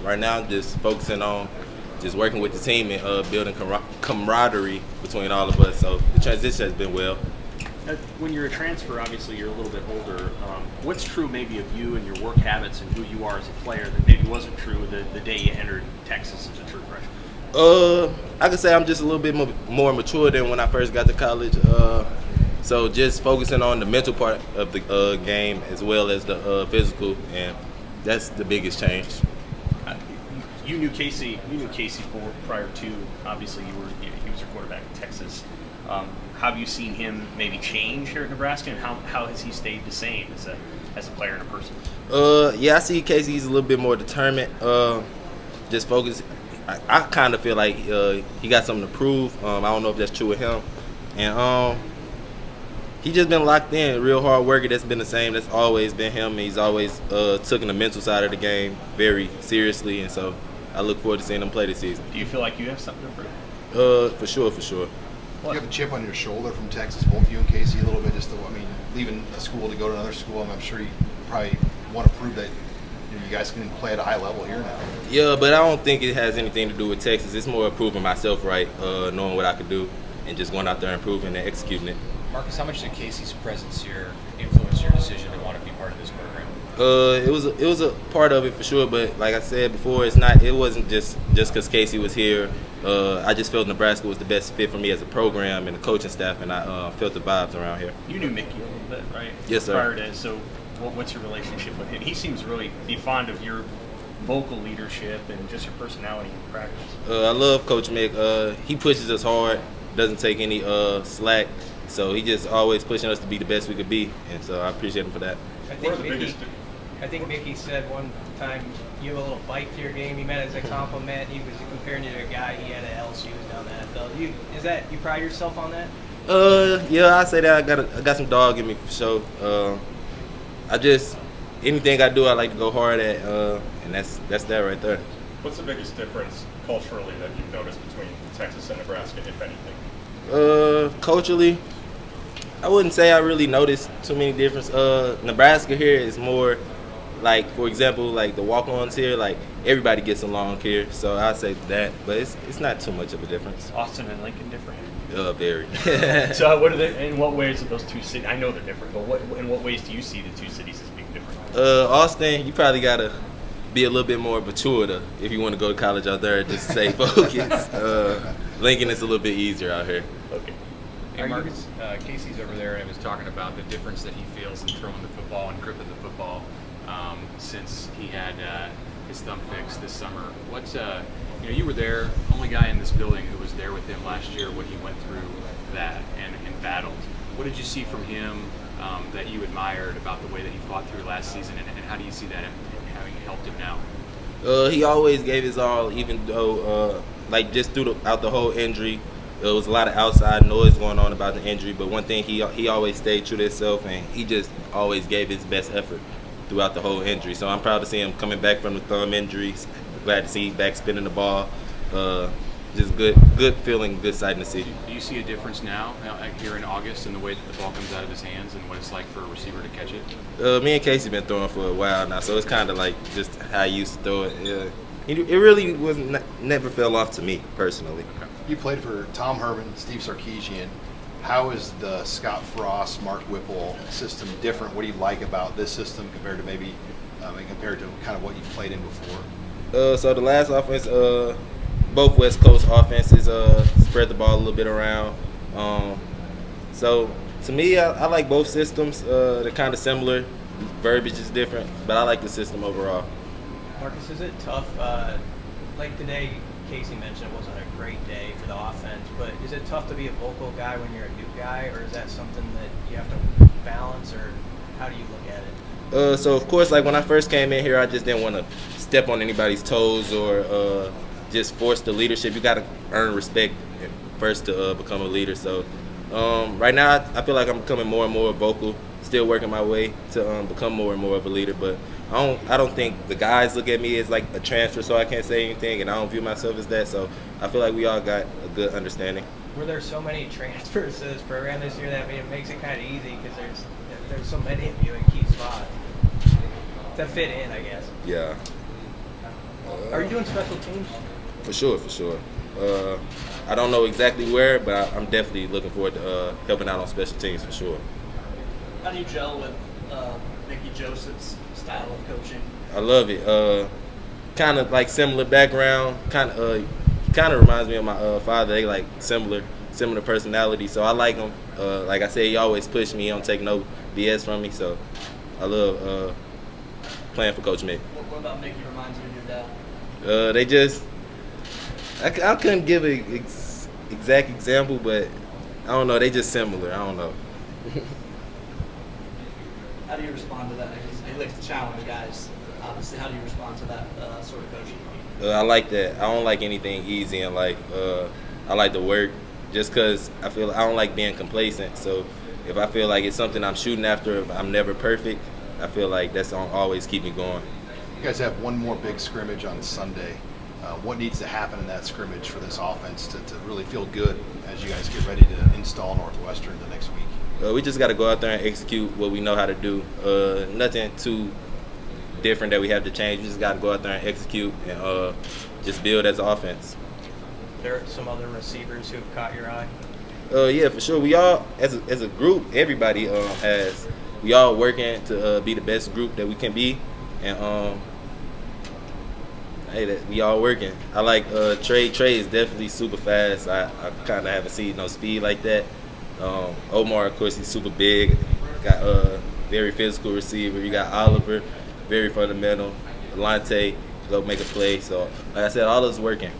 Right now, I'm just focusing on just working with the team and building camaraderie between all of us. So the transition has been well. When you're a transfer, obviously you're a little bit older. What's true maybe of you and your work habits and who you are as a player that maybe wasn't true the day you entered Texas as a true freshman? I could say I'm just a little bit more mature than when I first got to college. So just focusing on the mental part of the game as well as the physical, and that's the biggest change. You knew Casey prior to, obviously he was your quarterback in Texas. Have you seen him maybe change here at Nebraska, and how has he stayed the same as a player and a person? Yeah, I see Casey. He's a little bit more determined. Just focused. I kind of feel like he got something to prove. I don't know if that's true with him, and he just been locked in, real hard worker. That's been the same. That's always been him. He's always taken the mental side of the game very seriously, and so I look forward to seeing him play this season. Do you feel like you have something to prove? For sure. Do you have a chip on your shoulder from Texas, both you and Casey, a little bit? Leaving a school to go to another school, I'm sure you probably want to prove that you guys can play at a high level here now. Yeah, but I don't think it has anything to do with Texas. It's more proving myself right, knowing what I could do, and just going out there and proving and executing it. Marcus, how much did Casey's presence here influence your decision to want to be part of this program? It was a part of it for sure, but like I said before, it wasn't just because Casey was here. I just felt Nebraska was the best fit for me as a program and the coaching staff, and I felt the vibes around here. You knew Mickey a little bit, right? Yes, sir. Prior to, so what's your relationship with him? He seems really be fond of your vocal leadership and just your personality in practice. I love Coach Mick. He pushes us hard, doesn't take any slack, so he just always pushing us to be the best we could be, and so I appreciate him for that. I think Mickey said one time you have a little bite to your game. He meant it as a compliment. He was comparing you to a guy he had at LSU down the NFL. You pride yourself on that? Yeah, I say that I got some dog in me for sure. Anything I do, I like to go hard at, and that's that right there. What's the biggest difference culturally that you've noticed between Texas and Nebraska, if anything? Culturally, I wouldn't say I really noticed too many differences. Nebraska here is more like, for example, like the walk-ons here, like everybody gets along here, so I'd say that, but it's not too much of a difference. Austin and Lincoln different? Very. So what are they? In what ways are those two cities? I know they're different, but in what ways do you see the two cities as being different? Austin, you probably gotta be a little bit more mature if you want to go to college out there. Just stay focused. Lincoln is a little bit easier out here. Okay. Hey Marcus, Casey's over there and was talking about the difference that he feels in throwing the football and gripping the football since he had his thumb fixed this summer. What's you were there, only guy in this building who was there with him last year when he went through that and battled. What did you see from him that you admired about the way that he fought through last season, and how do you see that having helped him now? He always gave his all, even though just throughout the whole injury. There was a lot of outside noise going on about the injury, but one thing he always stayed true to himself, and he just always gave his best effort throughout the whole injury. So I'm proud to see him coming back from the thumb injuries. Glad to see him back spinning the ball. Just good feeling, good sight to see. Do you see a difference now here in August in the way that the ball comes out of his hands and what it's like for a receiver to catch it? Me and Casey been throwing for a while now, so it's kind of like just how I used to throw it. It really never fell off to me personally. Okay. You played for Tom Herman, Steve Sarkisian. How is the Scott Frost, Mark Whipple system different? What do you like about this system compared to compared to kind of what you played in before? So the last offense, both West Coast offenses spread the ball a little bit around. So to me, I like both systems. They're kind of similar. Verbiage is different, but I like the system overall. Marcus, is it tough? Like today, Casey mentioned it wasn't a great day for the offense, but is it tough to be a vocal guy when you're a new guy, or is that something that you have to balance, or how do you look at it? So of course, like when I first came in here, I just didn't want to step on anybody's toes or just force the leadership. You got to earn respect first to become a leader. So right now, I feel like I'm becoming more and more vocal. Still working my way to become more and more of a leader, but I don't think the guys look at me as like a transfer, so I can't say anything, and I don't view myself as that. So I feel like we all got a good understanding. Were there so many transfers to this program this year that it makes it kind of easy because there's so many of you in key spots to fit in, I guess? Yeah. Are you doing special teams? For sure, for sure. I don't know exactly where, but I'm definitely looking forward to helping out on special teams for sure. How do you gel with Mickey Joseph's style of coaching? I love it. Kind of like similar background. Kind of reminds me of my father. They like similar personality. So I like him. Like I said, he always push me. He don't take no BS from me. So I love playing for Coach Mick. What about Mickey reminds you of your dad? They just. I couldn't give an exact example, but I don't know. They just similar. I don't know. How do you respond to that? He likes to challenge guys. Obviously, how do you respond to that sort of coaching? I like that. I don't like anything easy and like I like to work just because I don't like being complacent. So if I feel like it's something I'm shooting after, if I'm never perfect, I feel like that's gonna always keep me going. You guys have one more big scrimmage on Sunday. What needs to happen in that scrimmage for this offense to really feel good as you guys get ready to install Northwestern the next week? We just got to go out there and execute what we know how to do. Nothing too different that we have to change. We just got to go out there and execute and just build as an offense. There are some other receivers who have caught your eye? Yeah, for sure. We all, as a group, everybody we all working to be the best group that we can be. And we all working. I like Trey. Trey is definitely super fast. I kind of haven't seen no speed like that. Omar, of course, he's super big. Got very physical receiver. You got Oliver, very fundamental. Delonte, go make a play. So, like I said, all of us working.